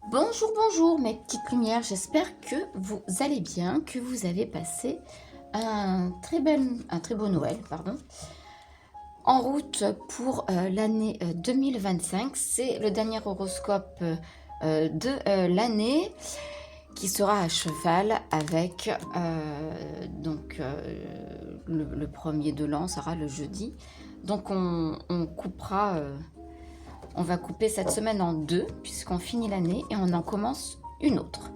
Bonjour, bonjour mes petites lumières, j'espère que vous allez bien, que vous avez passé un très beau Noël, pardon. En route pour l'année 2025, c'est le dernier horoscope de l'année qui sera à cheval avec le premier de l'an sera le jeudi. Donc on coupera... on va couper cette semaine en deux, puisqu'on finit l'année et on en commence une autre.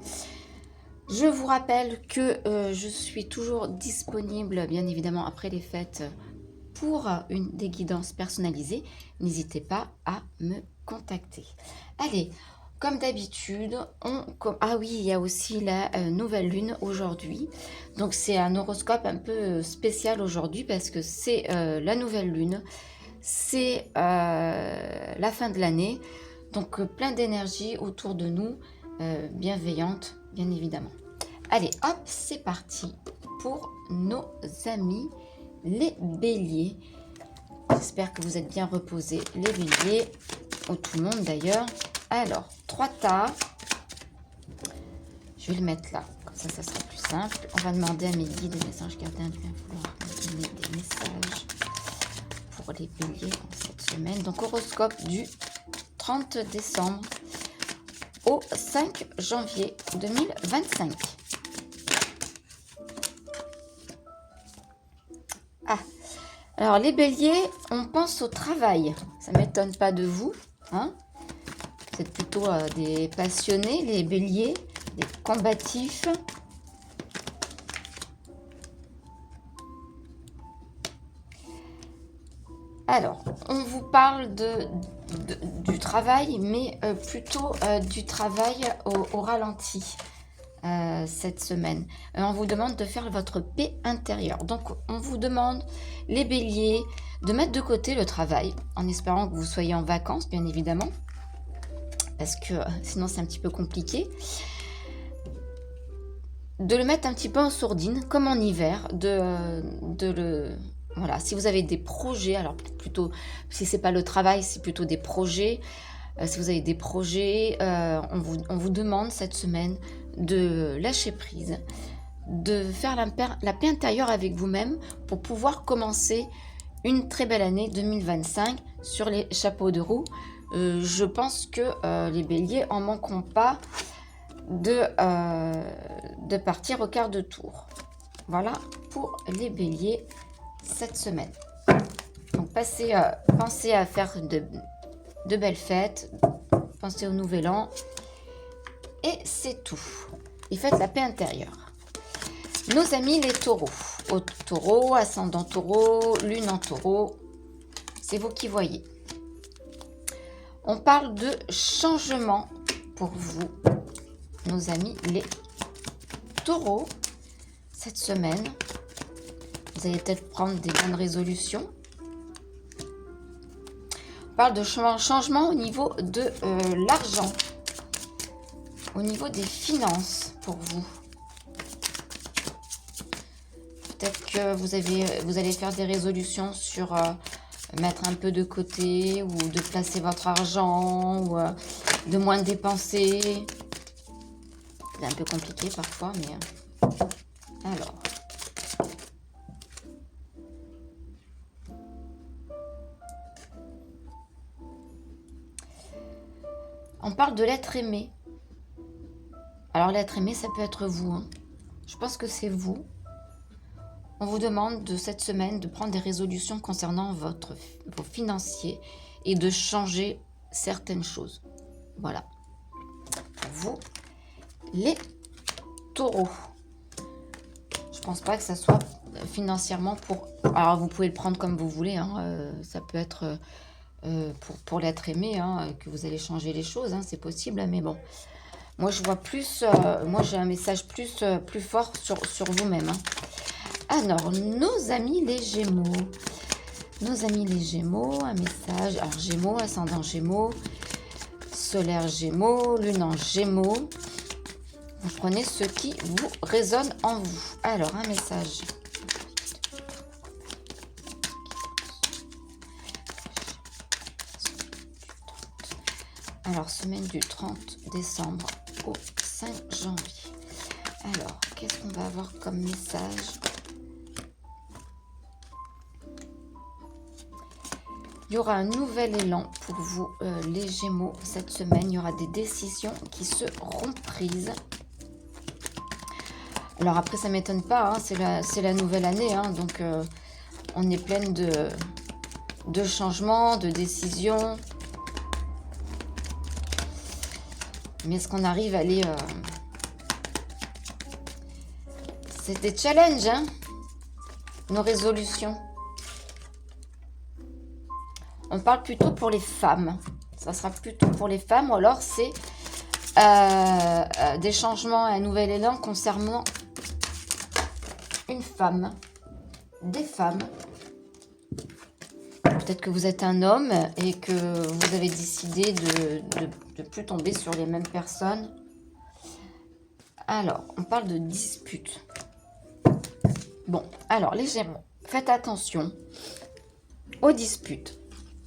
Je vous rappelle que je suis toujours disponible, bien évidemment, après les fêtes, pour des guidances personnalisées. N'hésitez pas à me contacter. Allez, comme d'habitude, ah oui, il y a aussi la nouvelle lune aujourd'hui. Donc c'est un horoscope un peu spécial aujourd'hui parce que c'est la nouvelle lune. C'est la fin de l'année, donc plein d'énergie autour de nous, bienveillante, bien évidemment. Allez, hop, c'est parti pour nos amis les béliers. J'espère que vous êtes bien reposés, les béliers, ou tout le monde d'ailleurs. Alors, 3 tas. Je vais le mettre là, comme ça sera plus simple. On va demander à mes guides et messages gardiens de bien vouloir me donner des messages pour les béliers en cette semaine. Donc horoscope du 30 décembre au 5 janvier 2025. Ah, alors les béliers, on pense au travail. Ça m'étonne pas de vous, hein? Vous êtes plutôt des passionnés, les béliers, des combatifs. Alors, on vous parle du travail, mais plutôt du travail au ralenti cette semaine. On vous demande de faire votre paix intérieure. Donc, on vous demande, les béliers, de mettre de côté le travail, en espérant que vous soyez en vacances, bien évidemment, parce que sinon c'est un petit peu compliqué. De le mettre un petit peu en sourdine, comme en hiver, voilà, si vous avez des projets, alors plutôt, si c'est pas le travail, c'est plutôt des projets. Si vous avez des projets, on vous demande cette semaine de lâcher prise, de faire la paix intérieure avec vous-même pour pouvoir commencer une très belle année 2025 sur les chapeaux de roue. Je pense que les béliers en manqueront pas de partir au quart de tour. Voilà pour les béliers cette semaine. Donc pensez à faire de belles fêtes, pensez au nouvel an, et c'est tout. Et faites la paix intérieure. Nos amis les taureaux, au taureau, ascendant taureau, lune en taureau, c'est vous qui voyez. On parle de changement pour vous, nos amis les taureaux, cette semaine. Vous allez peut-être prendre des bonnes résolutions. On parle de changement au niveau de l'argent, au niveau des finances pour vous. Peut-être que vous allez faire des résolutions sur mettre un peu de côté, ou de placer votre argent, ou de moins dépenser. C'est un peu compliqué parfois, mais alors. On parle de l'être aimé. Alors l'être aimé, ça peut être vous, hein. Je pense que c'est vous. On vous demande de cette semaine de prendre des résolutions concernant vos financiers et de changer certaines choses. Voilà. Pour vous, les taureaux. Je pense pas que ça soit financièrement pour... Alors vous pouvez le prendre comme vous voulez, hein. Ça peut être pour l'être aimé, hein, que vous allez changer les choses, hein, c'est possible, mais bon. Moi je vois plus, moi j'ai un message plus fort sur vous-même, hein. Alors, nos amis les Gémeaux. Nos amis les Gémeaux, un message. Alors, Gémeaux, ascendant Gémeaux, solaire Gémeaux, lune en Gémeaux. Vous prenez ce qui vous résonne en vous. Alors, un message. Alors, semaine du 30 décembre au 5 janvier. Alors, qu'est-ce qu'on va avoir comme message? Il y aura un nouvel élan pour vous, les Gémeaux, cette semaine. Il y aura des décisions qui seront prises. Alors après, ça ne m'étonne pas, hein, c'est la nouvelle année, hein, donc on est pleine de changements, de décisions. Mais est-ce qu'on arrive à aller... C'est des challenges, hein, nos résolutions. On parle plutôt pour les femmes. Ça sera plutôt pour les femmes, ou alors c'est des changements, un nouvel élan concernant une femme, des femmes. Peut-être que vous êtes un homme et que vous avez décidé de plus tomber sur les mêmes personnes. Alors, on parle de dispute. Bon, alors les Gémeaux, faites attention aux disputes.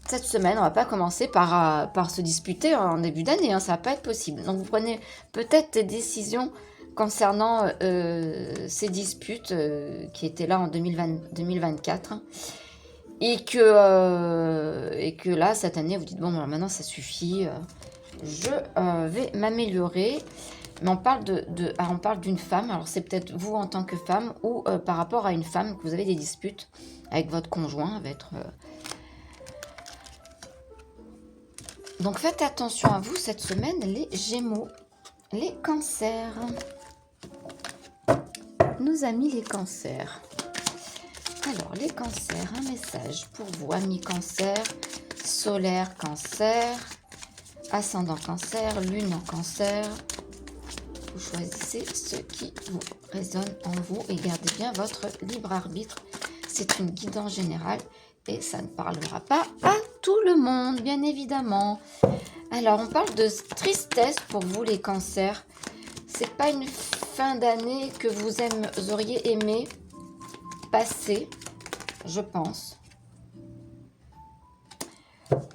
Cette semaine, on ne va pas commencer par se disputer en début d'année, hein, ça ne va pas être possible. Donc vous prenez peut-être des décisions concernant ces disputes qui étaient là en 2024. Et que là, cette année, vous dites, bon, alors maintenant, ça suffit, je vais m'améliorer. Mais on parle on parle d'une femme, alors c'est peut-être vous en tant que femme, ou par rapport à une femme, que vous avez des disputes avec votre conjoint, Donc faites attention à vous cette semaine, les Gémeaux, les Cancers. Nos amis les Cancers. Alors, les Cancers, un message pour vous, amis Cancer, solaire Cancer, ascendant Cancer, lune en Cancer. Vous choisissez ce qui vous résonne en vous et gardez bien votre libre arbitre. C'est une guidance générale et ça ne parlera pas à tout le monde, bien évidemment. Alors, on parle de tristesse pour vous, les Cancers. C'est pas une fin d'année que vous auriez aimé passer, je pense.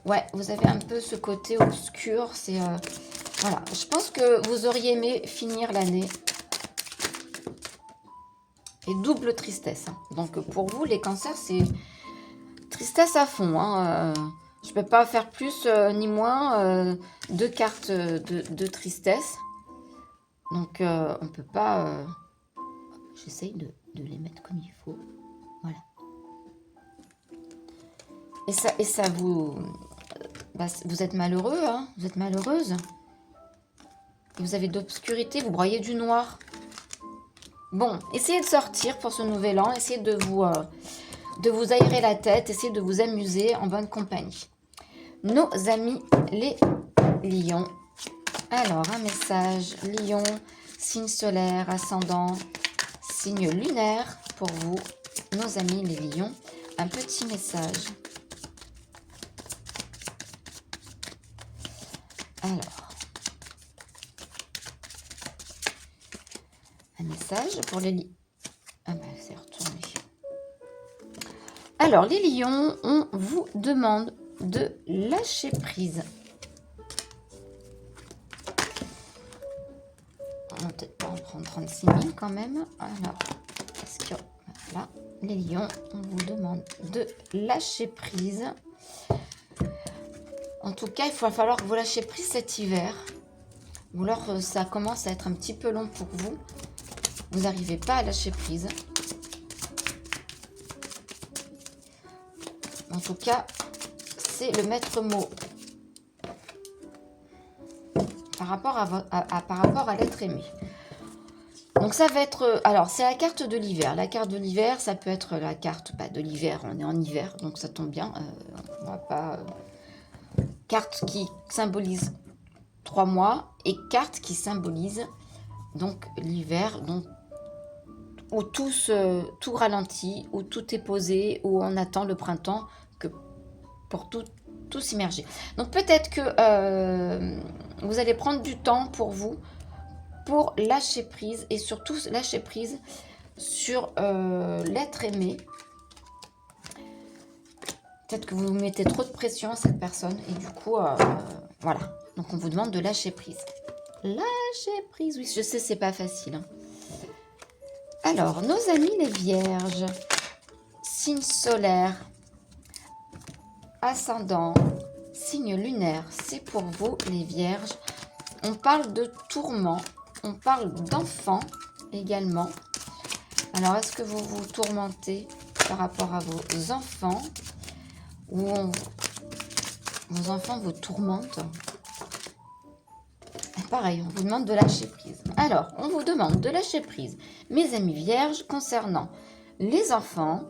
Ouais, vous avez un peu ce côté obscur. C'est voilà, je pense que vous auriez aimé finir l'année. Et double tristesse. Hein. Donc pour vous, les Cancers, c'est tristesse à fond. Hein. Je peux pas faire plus ni moins. Deux cartes de tristesse. Donc on peut pas. J'essaye de les mettre comme il faut. Voilà. Et ça vous... vous êtes malheureux, hein, vous êtes malheureuse. Vous avez d'obscurité, vous broyez du noir. Bon, essayez de sortir pour ce nouvel an. Essayez de vous aérer la tête. Essayez de vous amuser en bonne compagnie. Nos amis les lions. Alors, un message. Lion, signe solaire, ascendant, signe lunaire pour vous. Nos amis les lions. Un petit message. Alors, un message pour les lions. Ah ben, c'est retourné. Alors, les lions, on vous demande de lâcher prise. On va peut-être pas en prendre 36 000 quand même. Alors, est-ce que... Voilà, les lions, on vous demande de lâcher prise. En tout cas, il va falloir que vous lâchiez prise cet hiver. Ou alors, ça commence à être un petit peu long pour vous. Vous n'arrivez pas à lâcher prise. En tout cas, c'est le maître mot. Par rapport à l'être aimé. Donc, ça va être... Alors, c'est la carte de l'hiver. La carte de l'hiver, ça peut être la carte de l'hiver. On est en hiver, donc ça tombe bien. On va pas... Carte qui symbolise 3 mois et carte qui symbolise donc l'hiver, donc où tout ralentit, où tout est posé, où on attend le printemps pour tout s'immerger. Donc peut-être que vous allez prendre du temps pour vous, pour lâcher prise et surtout lâcher prise sur l'être aimé. Peut-être que vous mettez trop de pression à cette personne et du coup, voilà. Donc, on vous demande de lâcher prise. Lâcher prise, oui, je sais, c'est pas facile. Hein. Alors, nos amis les vierges, signe solaire, ascendant, signe lunaire, c'est pour vous les vierges. On parle de tourments, on parle d'enfants également. Alors, est-ce que vous vous tourmentez par rapport à vos enfants ou vos enfants vous tourmentent? Pareil, on vous demande de lâcher prise. Alors, on vous demande de lâcher prise. Mes amis vierges, concernant les enfants,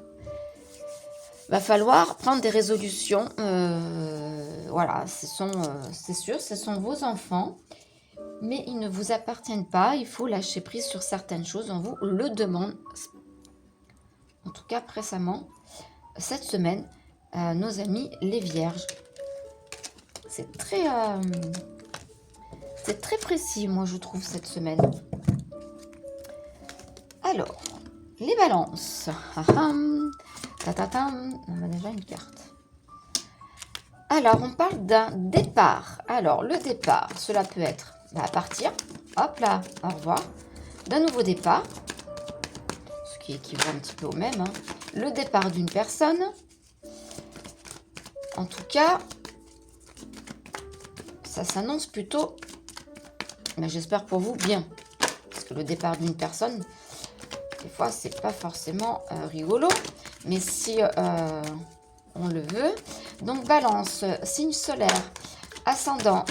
va falloir prendre des résolutions. Voilà, c'est sûr, ce sont vos enfants, mais ils ne vous appartiennent pas. Il faut lâcher prise sur certaines choses. On vous le demande, en tout cas précédemment, cette semaine, nos amis les vierges. C'est très précis, moi, je trouve, cette semaine. Alors, les balances. On a déjà une carte. Alors, on parle d'un départ. Alors, le départ, cela peut être partir. Hop là, au revoir. D'un nouveau départ. Ce qui équivaut un petit peu au même. Hein. Le départ d'une personne. En tout cas, ça s'annonce plutôt... Mais j'espère pour vous bien, parce que le départ d'une personne, des fois, c'est pas forcément rigolo, mais si on le veut. Donc, balance, signe solaire, ascendant,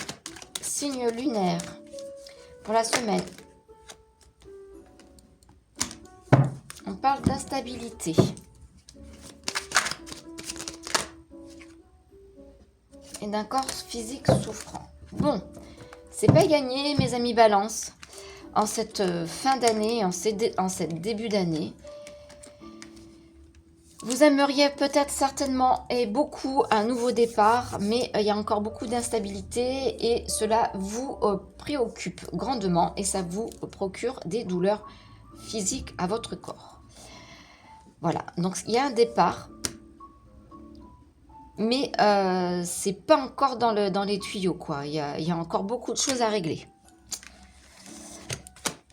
signe lunaire, pour la semaine. On parle d'instabilité. Et d'un corps physique souffrant. Bon. C'est pas gagné, mes amis balance, en cette fin d'année, en cette début d'année. Vous aimeriez peut-être certainement et beaucoup un nouveau départ, mais il y a encore beaucoup d'instabilité et cela vous préoccupe grandement et ça vous procure des douleurs physiques à votre corps. Voilà, donc il y a un départ. Mais c'est pas encore dans les tuyaux, quoi. Il y a encore beaucoup de choses à régler.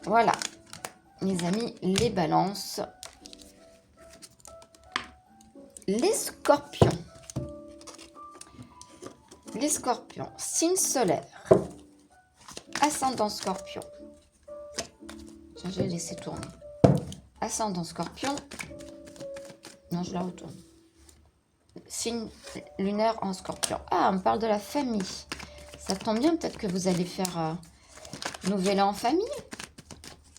Voilà, mes amis, les balances. Les scorpions. Les scorpions, signe solaire. Ascendant scorpion. Je vais laisser tourner. Ascendant scorpion. Non, je la retourne. Signe lunaire en scorpion. Ah, on parle de la famille. Ça tombe bien, peut-être que vous allez faire nouvel an en famille,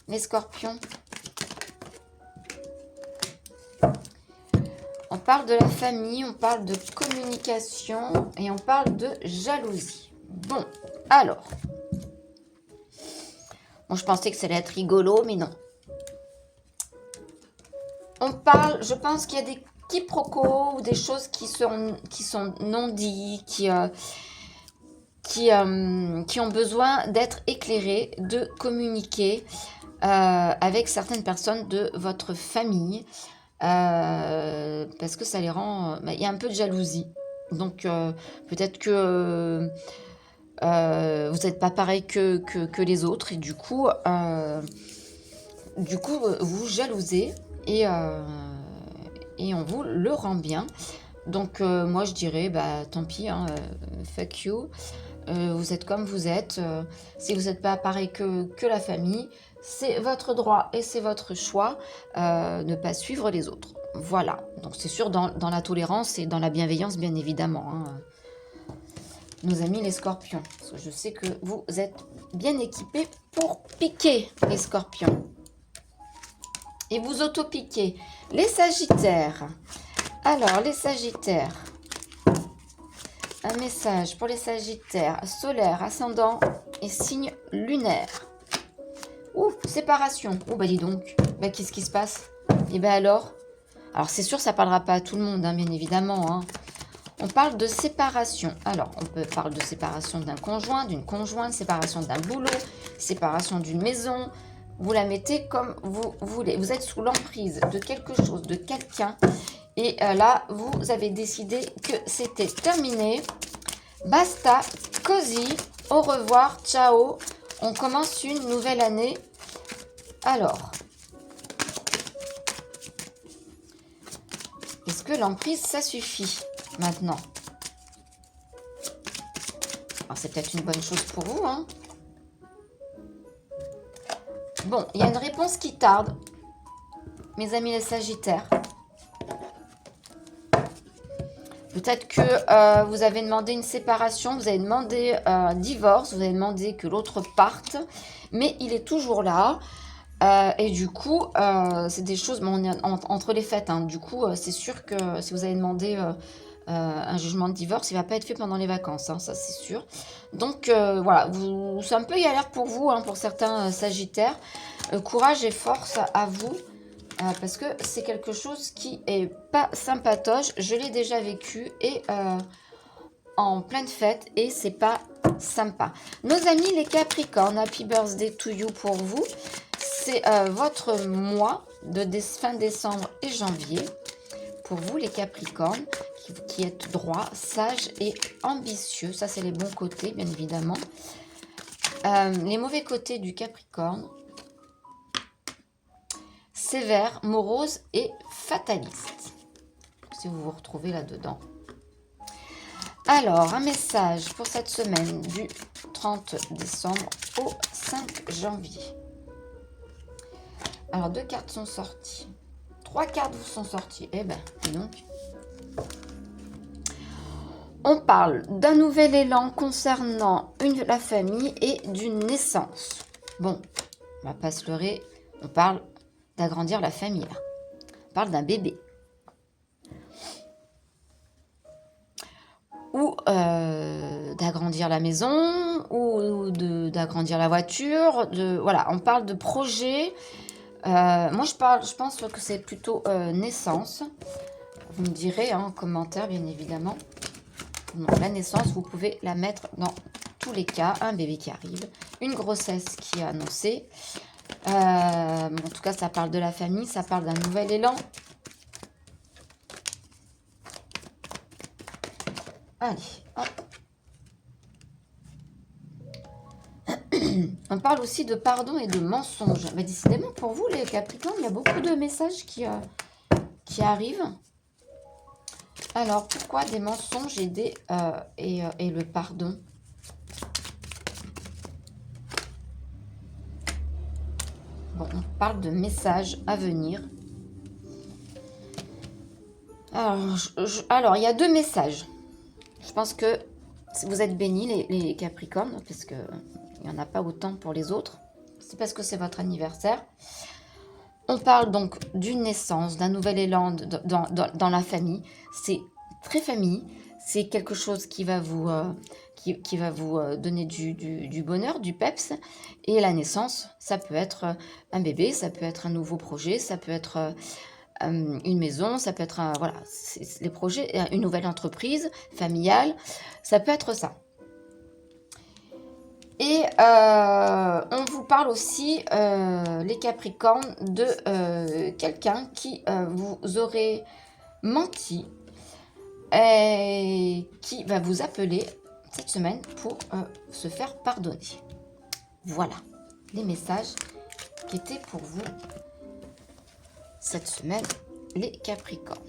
les scorpions. On parle de la famille, on parle de communication et on parle de jalousie. Bon, alors. Bon, je pensais que ça allait être rigolo, mais non. On parle, je pense qu'il y a des quiproquos ou des choses qui sont non dites, qui ont besoin d'être éclairées, de communiquer avec certaines personnes de votre famille, parce que ça les rend... il y a un peu de jalousie. Donc, peut-être que vous n'êtes pas pareil que les autres, et du coup, vous jalousez, et on vous le rend bien. Donc, moi, je dirais, tant pis, hein, fuck you. Vous êtes comme vous êtes. Si vous n'êtes pas pareil que la famille, c'est votre droit et c'est votre choix ne pas suivre les autres. Voilà. Donc, c'est sûr, dans la tolérance et dans la bienveillance, bien évidemment. Hein. Nos amis les scorpions. Parce que je sais que vous êtes bien équipés pour piquer les scorpions. Et vous auto-piquez. Les sagittaires. Alors, les sagittaires. Un message pour les sagittaires. Solaire, ascendant et signe lunaire. Ouh, séparation. Oh, dis donc. Qu'est-ce qui se passe? Et alors c'est sûr, ça ne parlera pas à tout le monde, hein, bien évidemment. Hein. On parle de séparation. Alors, on peut parler de séparation d'un conjoint, d'une conjointe, séparation d'un boulot, séparation d'une maison. Vous la mettez comme vous voulez. Vous êtes sous l'emprise de quelque chose, de quelqu'un. Et là, vous avez décidé que c'était terminé. Basta, cosy. Au revoir, ciao. On commence une nouvelle année. Alors, est-ce que l'emprise, ça suffit maintenant? Alors, c'est peut-être une bonne chose pour vous, hein. Bon, il y a une réponse qui tarde, mes amis les Sagittaires. Peut-être que vous avez demandé une séparation, vous avez demandé un divorce, vous avez demandé que l'autre parte, mais il est toujours là. Et du coup, c'est des choses, bon, on est entre les fêtes, hein, du coup, c'est sûr que si vous avez demandé un jugement de divorce, il ne va pas être fait pendant les vacances, hein, ça c'est sûr. Donc voilà, c'est un peu galère pour vous, hein, pour certains Sagittaires. Courage et force à vous. Parce que c'est quelque chose qui est pas sympatoche. Je l'ai déjà vécu et en pleine fête et c'est pas sympa. Nos amis les Capricornes, happy birthday to you pour vous. C'est votre mois de fin décembre et janvier. Pour vous les Capricornes, qui êtes droit, sage et ambitieux. Ça c'est les bons côtés bien évidemment. Les mauvais côtés du Capricorne. Sévère, morose et fataliste. Si vous vous retrouvez là-dedans. Alors, un message pour cette semaine du 30 décembre au 5 janvier. Alors, 2 cartes sont sorties. 3 cartes vous sont sorties. Eh ben, dis donc. On parle d'un nouvel élan concernant la famille et d'une naissance. Bon, on va pas se leurrer. On parle d'agrandir la famille, là. On parle d'un bébé. Ou d'agrandir la maison, ou d'agrandir la voiture. Voilà, on parle de projet. Moi, je pense que c'est plutôt naissance. Vous me direz hein, en commentaire, bien évidemment. Non, la naissance, vous pouvez la mettre dans tous les cas. Un bébé qui arrive, une grossesse qui est annoncée. En tout cas, ça parle de la famille, ça parle d'un nouvel élan. Allez, hop. On parle aussi de pardon et de mensonge. Mais décidément, pour vous, les Capricornes, il y a beaucoup de messages qui arrivent. Alors, pourquoi des mensonges et le pardon? Bon, on parle de messages à venir. Alors, il y a 2 messages. Je pense que vous êtes bénis, les Capricornes, parce qu'il n'y en a pas autant pour les autres. C'est parce que c'est votre anniversaire. On parle donc d'une naissance, d'un nouvel élan dans la famille. C'est très famille. C'est quelque chose qui va vous, donner du bonheur, du peps. Et la naissance, ça peut être un bébé, ça peut être un nouveau projet, ça peut être une maison, ça peut être voilà, les projets, une nouvelle entreprise familiale, ça peut être ça. Et on vous parle aussi, les Capricornes, de quelqu'un qui vous aurait menti et qui va vous appeler cette semaine pour se faire pardonner. Voilà les messages qui étaient pour vous cette semaine, les Capricornes.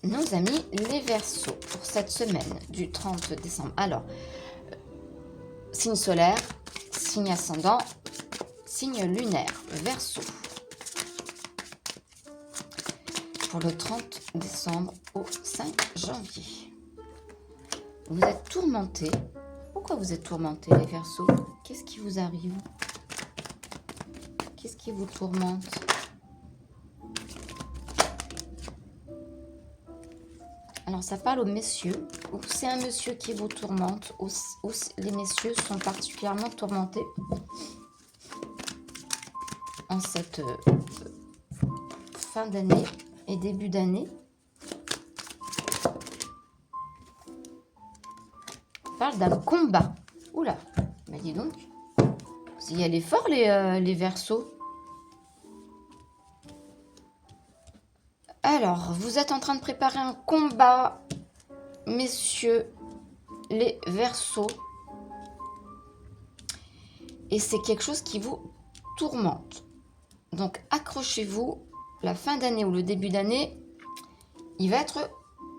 Nos amis les Verseaux pour cette semaine du 30 décembre. Alors, signe solaire, signe ascendant, signe lunaire, Verseau. Pour le 30 décembre au 5 janvier. Vous êtes tourmentés. Pourquoi vous êtes tourmentés, les Verseaux? Qu'est-ce qui vous arrive? Qu'est-ce qui vous tourmente? Alors, ça parle aux messieurs, ou c'est un monsieur qui vous tourmente, ou les messieurs sont particulièrement tourmentés en cette fin d'année et début d'année. On parle d'un combat. Oula, bah dis donc, vous y allez fort les Verseaux. Alors, vous êtes en train de préparer un combat, messieurs les Verseaux. Et c'est quelque chose qui vous tourmente. Donc accrochez-vous, la fin d'année ou le début d'année, il va être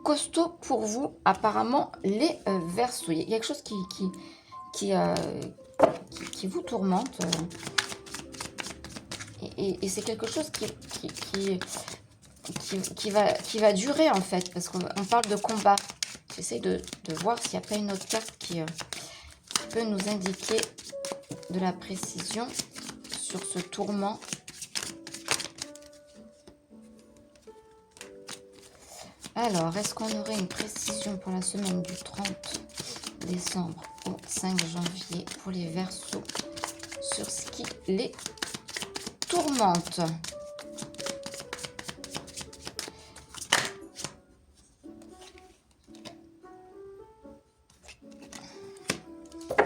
costaud pour vous, apparemment, les Verseaux. Il y a quelque chose qui vous tourmente. Et c'est quelque chose qui va durer, en fait, parce qu'on parle de combat. J'essaie de voir s'il n'y a pas une autre carte qui peut nous indiquer de la précision sur ce tourment. Alors, est-ce qu'on aurait une précision pour la semaine du 30 décembre au 5 janvier pour les Verseaux sur ce qui les tourmente?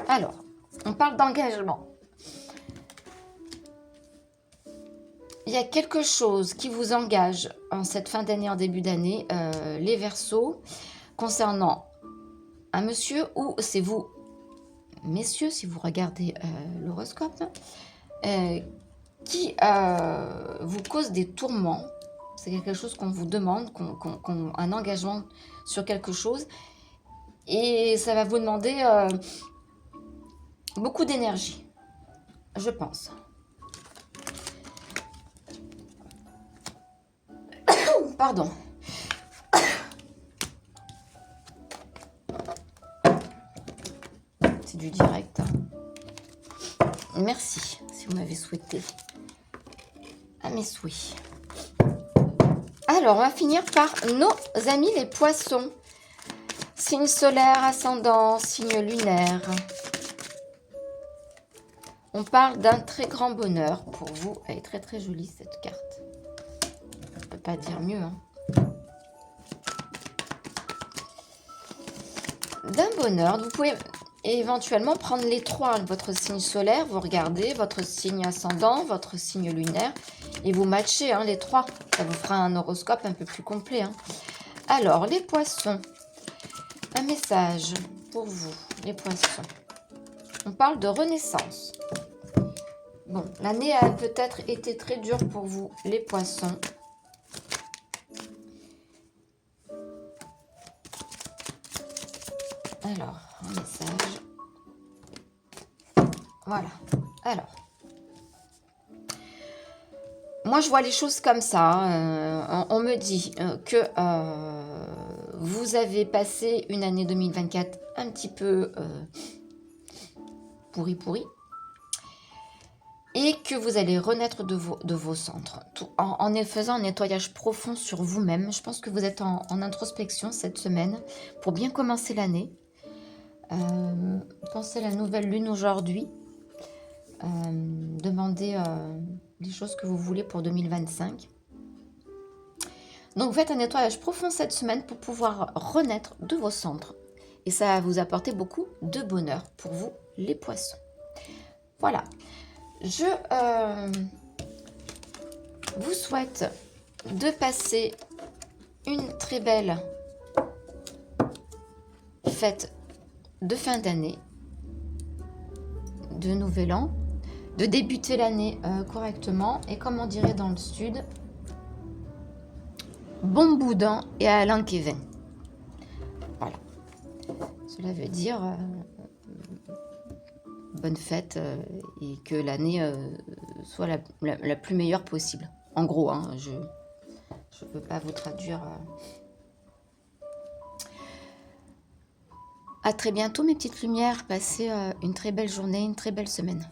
Alors, on parle d'engagement. Il y a quelque chose qui vous engage en cette fin d'année, en début d'année, les Verseaux, concernant un monsieur, ou c'est vous, messieurs, si vous regardez l'horoscope, qui vous cause des tourments. C'est quelque chose qu'on vous demande, un engagement sur quelque chose, et ça va vous demander beaucoup d'énergie, je pense. Pardon. C'est du direct. Merci si vous m'avez souhaité à mes souhaits. Alors, on va finir par nos amis les Poissons. Signe solaire, ascendant, signe lunaire. On parle d'un très grand bonheur pour vous. Elle est très très jolie cette carte. On ne peut pas dire mieux, hein. D'un bonheur, vous pouvez éventuellement prendre les trois, votre signe solaire, vous regardez votre signe ascendant, votre signe lunaire, et vous matchez, hein, les trois. Ça vous fera un horoscope un peu plus complet, hein. Alors, les Poissons, un message pour vous, les Poissons. On parle de renaissance. Bon, l'année a peut-être été très dure pour vous, les Poissons. Alors, un message. Voilà. Alors, moi, je vois les choses comme ça. On me dit que vous avez passé une année 2024 un petit peu pourri. Et que vous allez renaître de vos centres. En faisant un nettoyage profond sur vous-même. Je pense que vous êtes en introspection cette semaine pour bien commencer l'année. Pensez à la nouvelle lune aujourd'hui. Demandez les choses que vous voulez pour 2025. Donc, vous faites un nettoyage profond cette semaine pour pouvoir renaître de vos centres. Et ça va vous apporter beaucoup de bonheur pour vous, les Poissons. Voilà. Je vous souhaite de passer une très belle fête de fin d'année, de nouvel an, de débuter l'année correctement, et comme on dirait dans le sud, bon boudin et Alain Kevin. Voilà. Cela veut dire bonne fête et que l'année soit la plus meilleure possible. En gros, hein, je ne peux pas vous traduire. À très bientôt, mes petites lumières. Passez une très belle journée, une très belle semaine.